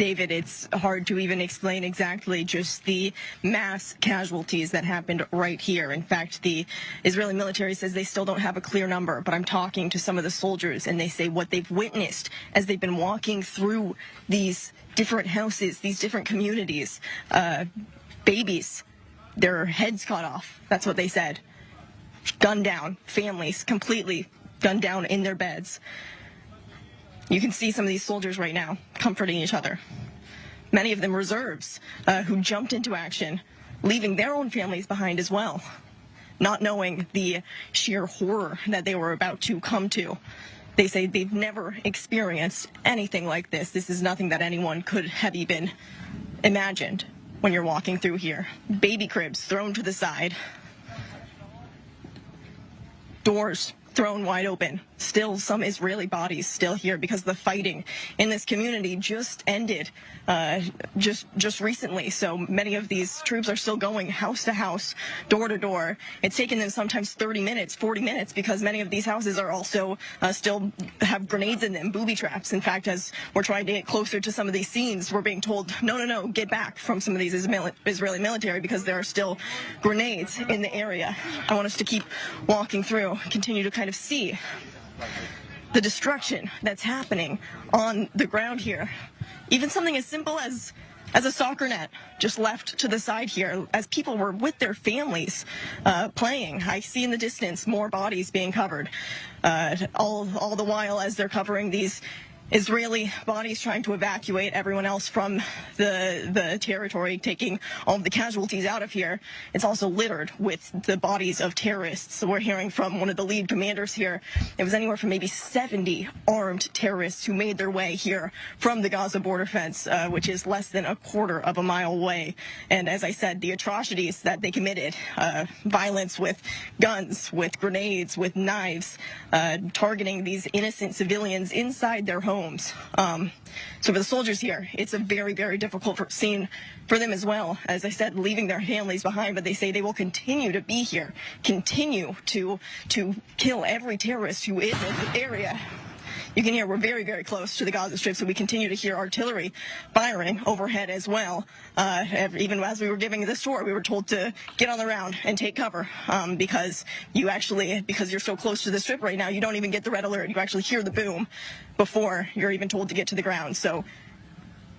David, it's hard to even explain exactly just the mass casualties that happened right here. In fact, the Israeli military says they still don't have a clear number, but I'm talking to some of the soldiers, and they say what they've witnessed as they've been walking through these different houses, these different communities, babies, their heads cut off. That's what they said. Gunned down, families completely gunned down in their beds. You can see some of these soldiers right now comforting each other. Many of them reserves who jumped into action, leaving their own families behind as well, not knowing the sheer horror that they were about to come to. They say they've never experienced anything like this. This is nothing that anyone could have even imagined when you're walking through here. Baby cribs thrown to the side. Doors thrown wide open. Still some Israeli bodies still here because the fighting in this community just ended just recently. So many of these troops are still going house to house, door to door. It's taken them sometimes 30 minutes, 40 minutes, because many of these houses are also still have grenades in them, booby traps. In fact, as we're trying to get closer to some of these scenes, we're being told, no, get back from some of these Israeli military because there are still grenades in the area. I want us to keep walking through, continue to kind of see the destruction that's happening on the ground here. Even something as simple as a soccer net just left to the side here as people were with their families playing. I see in the distance more bodies being covered, all the while as they're covering these Israeli bodies, trying to evacuate everyone else from the territory, taking all of the casualties out of here. It's also littered with the bodies of terrorists. So we're hearing from one of the lead commanders here. It was anywhere from maybe 70 armed terrorists who made their way here from the Gaza border fence, which is less than a quarter of a mile away. And as I said, the atrocities that they committed, violence with guns, with grenades, with knives, targeting these innocent civilians inside their homes. So for the soldiers here, it's a very, very difficult scene for them as well. As I said, leaving their families behind, but they say they will continue to be here, continue to kill every terrorist who is in the area. You can hear we're very, very close to the Gaza Strip, so we continue to hear artillery firing overhead as well. Even as we were giving this tour, we were told to get on the ground and take cover because you're so close to the Strip right now, you don't even get the red alert. You actually hear the boom before you're even told to get to the ground. So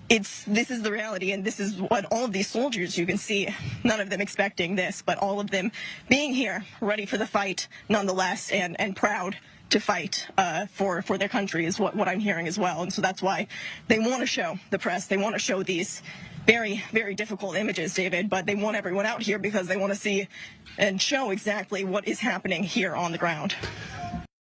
this is the reality, and this is what all of these soldiers, you can see, none of them expecting this, but all of them being here, ready for the fight nonetheless, and proud to fight for their country is what I'm hearing as well. And so that's why they want to show the press, they want to show these very, very difficult images, David, but they want everyone out here because they want to see and show exactly what is happening here on the ground.